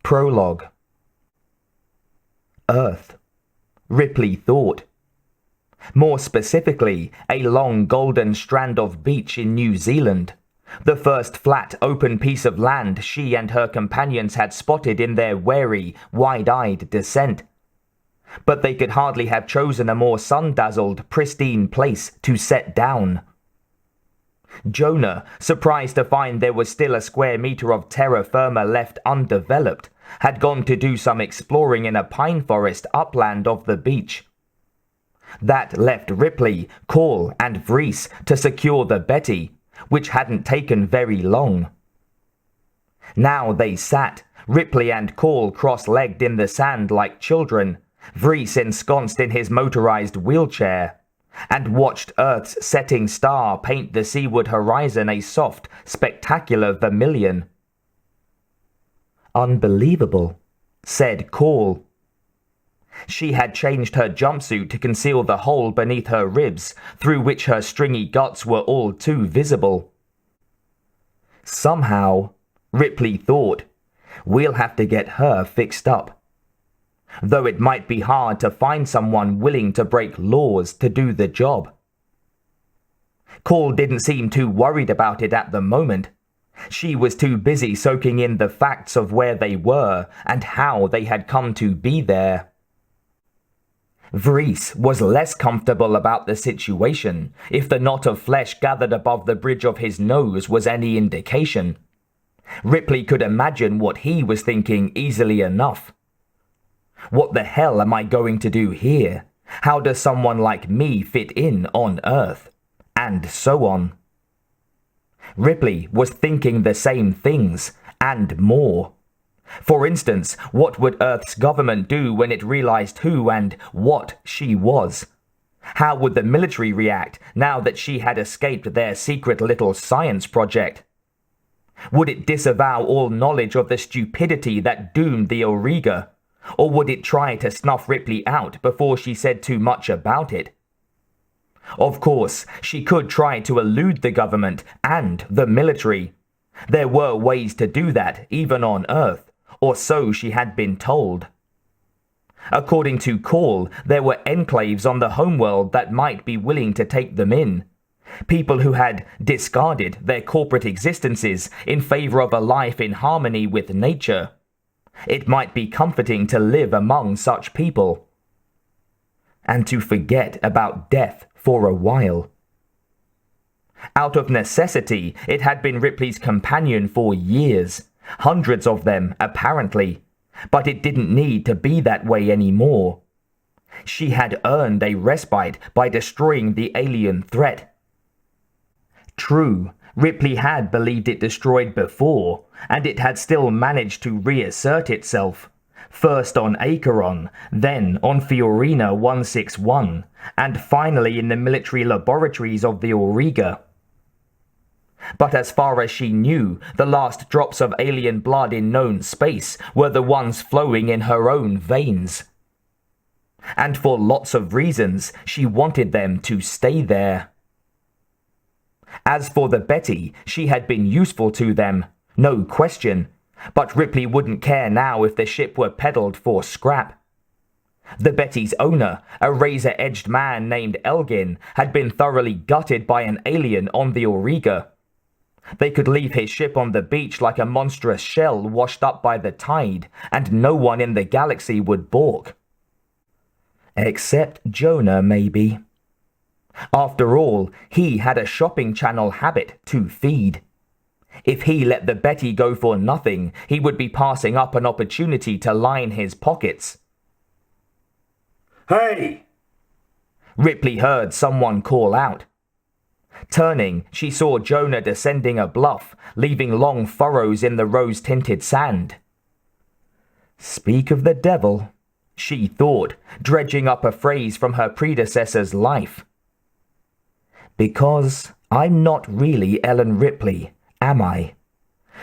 Prologue. Earth, Ripley thought. More specifically, a long golden strand of beach in New Zealand. The first flat, open piece of land she and her companions had spotted in their wary, wide-eyed descent. But they could hardly have chosen a more sun-dazzled, pristine place to set down. Jonah, surprised to find there was still a square meter of terra firma left undeveloped, had gone to do some exploring in a pine forest upland of the beach. That left Ripley, Call, and Vriess to secure the Betty, which hadn't taken very long. Now they sat, Ripley and Call cross-legged in the sand like children, Vriess ensconced in his motorized wheelchair, and watched Earth's setting star paint the seaward horizon a soft, spectacular vermilion. "Unbelievable," said Call. She had changed her jumpsuit to conceal the hole beneath her ribs, through which her stringy guts were all too visible. Somehow, Ripley thought, we'll have to get her fixed up. Though it might be hard to find someone willing to break laws to do the job. Call didn't seem too worried about it at the moment. She was too busy soaking in the facts of where they were and how they had come to be there. Vriess was less comfortable about the situation, if the knot of flesh gathered above the bridge of his nose was any indication. Ripley could imagine what he was thinking easily enough. What the hell am I going to do here? How does someone like me fit in on Earth? And so on. Ripley was thinking the same things, and more. For instance, what would Earth's government do when it realized who and what she was? How would the military react now that she had escaped their secret little science project? Would it disavow all knowledge of the stupidity that doomed the Auriga? Or would it try to snuff Ripley out before she said too much about it? Of course, she could try to elude the government and the military. There were ways to do that, even on Earth, or so she had been told. According to Call, there were enclaves on the homeworld that might be willing to take them in. People who had discarded their corporate existences in favor of a life in harmony with nature. It might be comforting to live among such people. And to forget about death for a while. Out of necessity, it had been Ripley's companion for years. Hundreds of them, apparently. But it didn't need to be that way anymore. She had earned a respite by destroying the alien threat. True, Ripley had believed it destroyed before, and it had still managed to reassert itself. First on Acheron, then on Fiorina 161, and finally in the military laboratories of the Auriga. But as far as she knew, the last drops of alien blood in known space were the ones flowing in her own veins. And for lots of reasons, she wanted them to stay there. As for the Betty, she had been useful to them, no question, but Ripley wouldn't care now if the ship were peddled for scrap. The Betty's owner, a razor-edged man named Elgin, had been thoroughly gutted by an alien on the Auriga. They could leave his ship on the beach like a monstrous shell washed up by the tide, and no one in the galaxy would balk. Except Jonah, maybe. After all, he had a shopping channel habit to feed. If he let the Betty go for nothing, he would be passing up an opportunity to line his pockets. "Hey!" Ripley heard someone call out. Turning, she saw Jonah descending a bluff, leaving long furrows in the rose-tinted sand. Speak of the devil, she thought, dredging up a phrase from her predecessor's life. Because I'm not really Ellen Ripley, am I?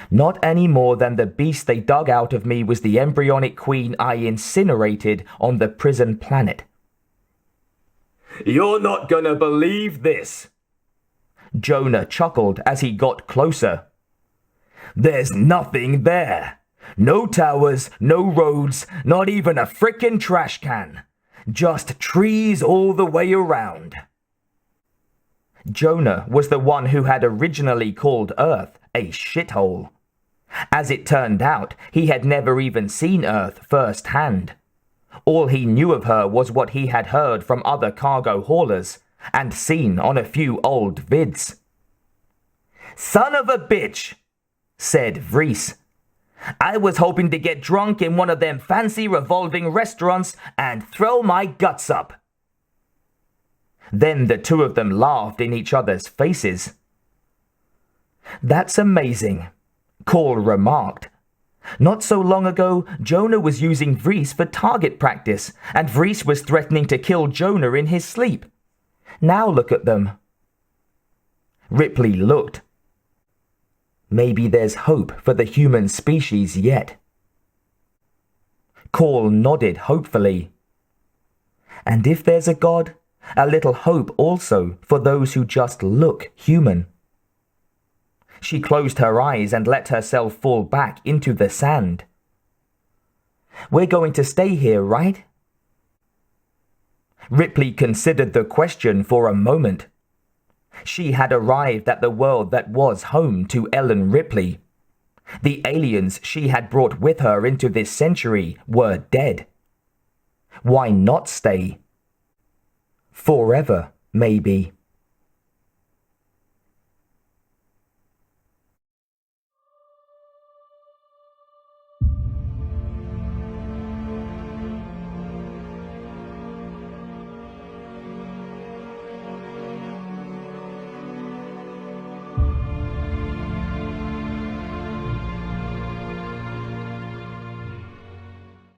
Not any more than the beast they dug out of me was the embryonic queen I incinerated on the prison planet. "You're not gonna believe this," Jonah chuckled as he got closer. "There's nothing there. No towers, no roads, not even a frickin' trash can. Just trees all the way around. Jonah was the one who had originally called Earth a shithole. As it turned out, he had never even seen Earth firsthand. All he knew of her was what he had heard from other cargo haulers and seen on a few old vids. "Son of a bitch," said Vriess. "I was hoping to get drunk in one of them fancy revolving restaurants and throw my guts up." Then the two of them laughed in each other's faces. "That's amazing," Call remarked. Not so long ago, Jonah was using Vriess for target practice, and Vriess was threatening to kill Jonah in his sleep. Now look at them. Ripley looked. Maybe there's hope for the human species yet. Call nodded hopefully. And if there's a God, a little hope also for those who just look human. She closed her eyes and let herself fall back into the sand. "We're going to stay here, right?" Ripley considered the question for a moment. She had arrived at the world that was home to Ellen Ripley. The aliens she had brought with her into this century were dead. Why not stay? Forever, maybe.